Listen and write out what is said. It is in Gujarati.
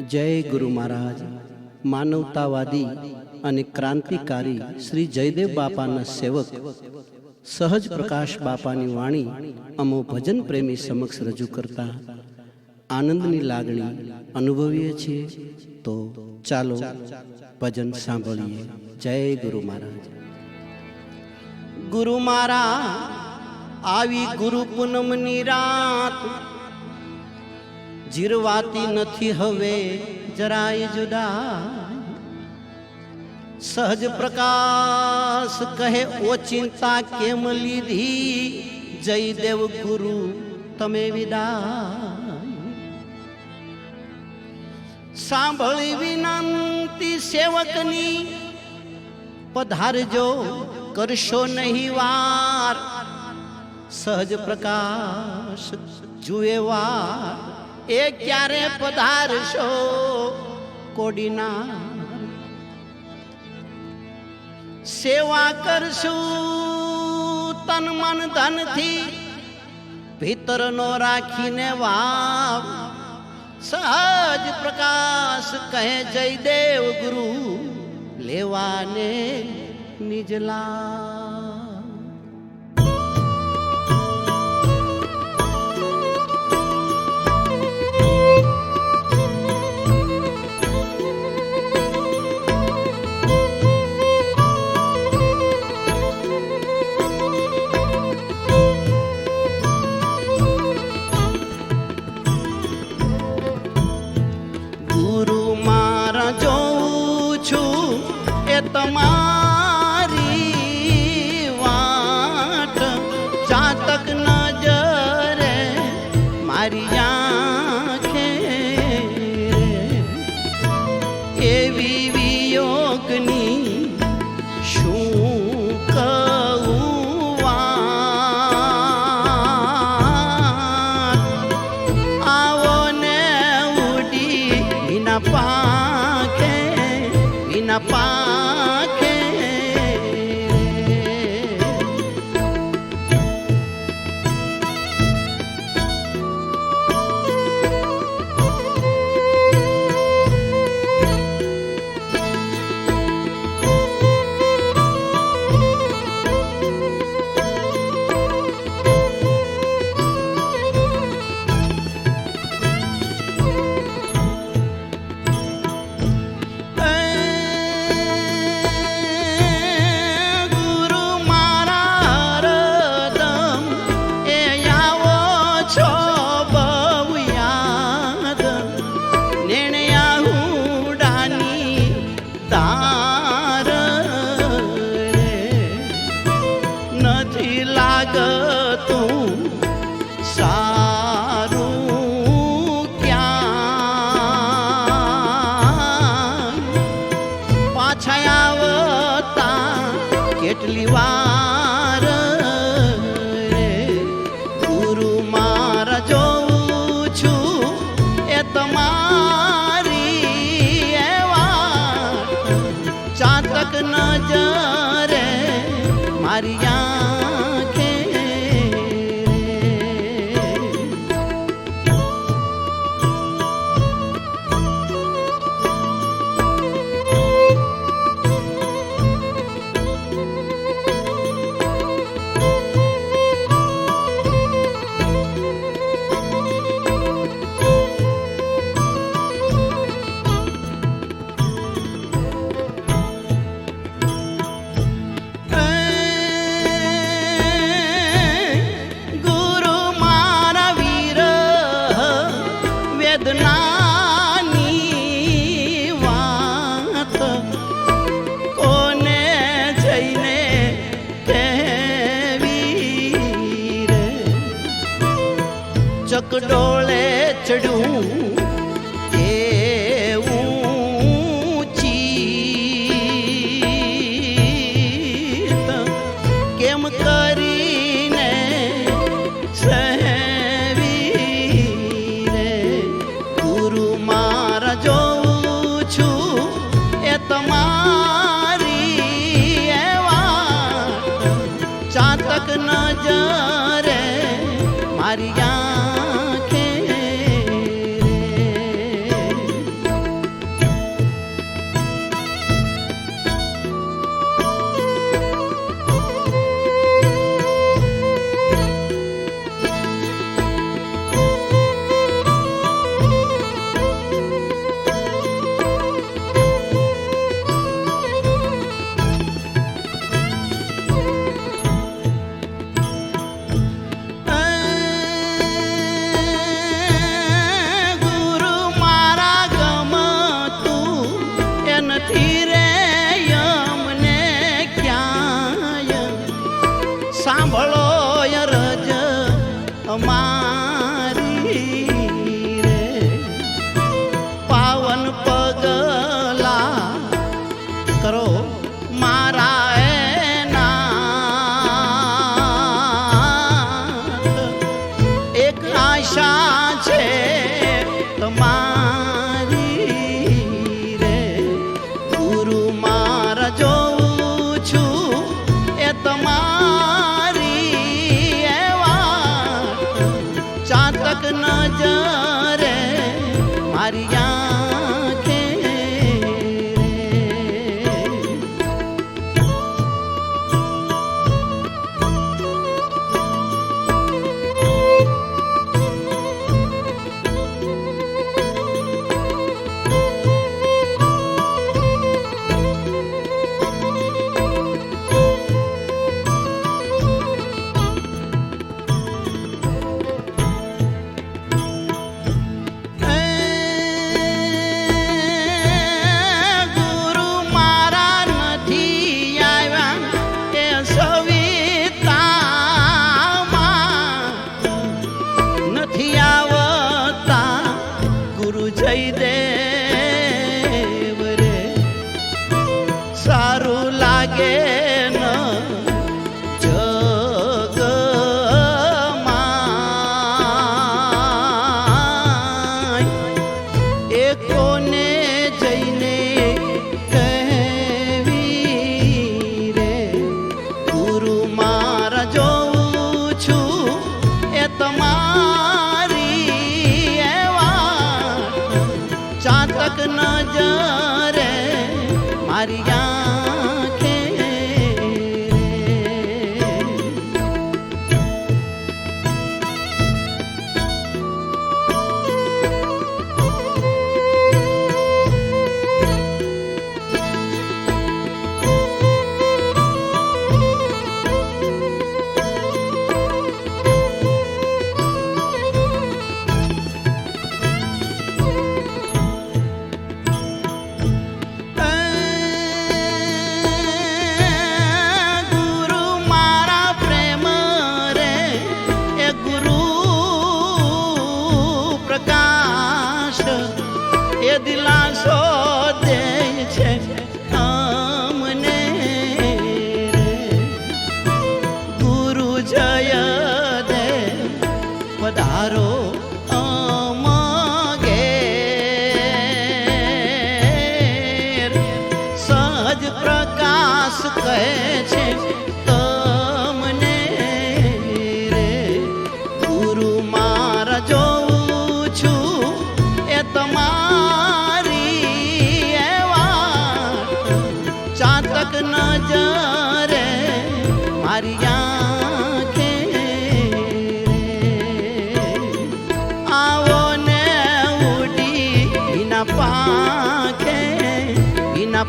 જય ગુરુ મહારાજ. માનવતાવાદી અને ક્રાંતિકારી શ્રી જયદેવ બાપાના સેવક સહજ પ્રકાશ બાપાની વાણી અમો ભજન પ્રેમી સમક્ષ રજૂ કરતા આનંદની લાગણી અનુભવીએ છીએ. તો ચાલો ભજન સાંભળીએ. જય ગુરુ મહારાજ. ગુરુ મારા આવી ગુરુ પૂનમની રાત, જીરવાતી નથી હવે જરાય જુદા. સહજ પ્રકાશ કહે ઓચિંતા કેમ લીધી, જયદેવ ગુરુ તમે વિદાય. સાંભળી વિનંતી સેવકની, પધારજો કરશો નહીં વાર. સહજ પ્રકાશ જુએ વાર, એ ક્યારે પધારશો કોડીના. સેવા કરશું તન મન ધનથી, ભીતરનો રાખીને વાવ. સહજ પ્રકાશ કહે જયદેવ ગુરુ લેવાને નિજલા. તમારી વાટ ચાતક નજરે મારી આંખે, એવી વિયોગની શું કહું વાત. આવો ને ઉડી વિના પાંખે, વિના પાંખે. નથી લાગતું સારું ક્યાં, પાછા આવતા કેટલી વાર. ગુરુ મારા જોઉં છું એ તમારી એવા, ચાતક નજરે મારી આંખે. વેદનાની વાત કોને જઈને કહેવી રે, ચકડોળે ચડું એવું ચીત કેમ કરીને જોઉં છું એ તમારી એવા, ચાતક નજરે મારી આંખે. મારી આંખે જયદેવ રે સારું લાગે ન જગમાં એ કોને જઈને કહેવી રે ગુરુ મારા જોઉં છું એ તમારી ચાતક નજરે મારી આંખે એ દિલાસો દે છે અમને ગુરુ જય દે પધારો અમગે સહજ પ્રકાશ કહે છે તમને રે ગુરુ મારા જોઉં છું એ તમારી ચાતક નજરે મારી આંખે આવો ને ઉડી વિના પાંખે વિના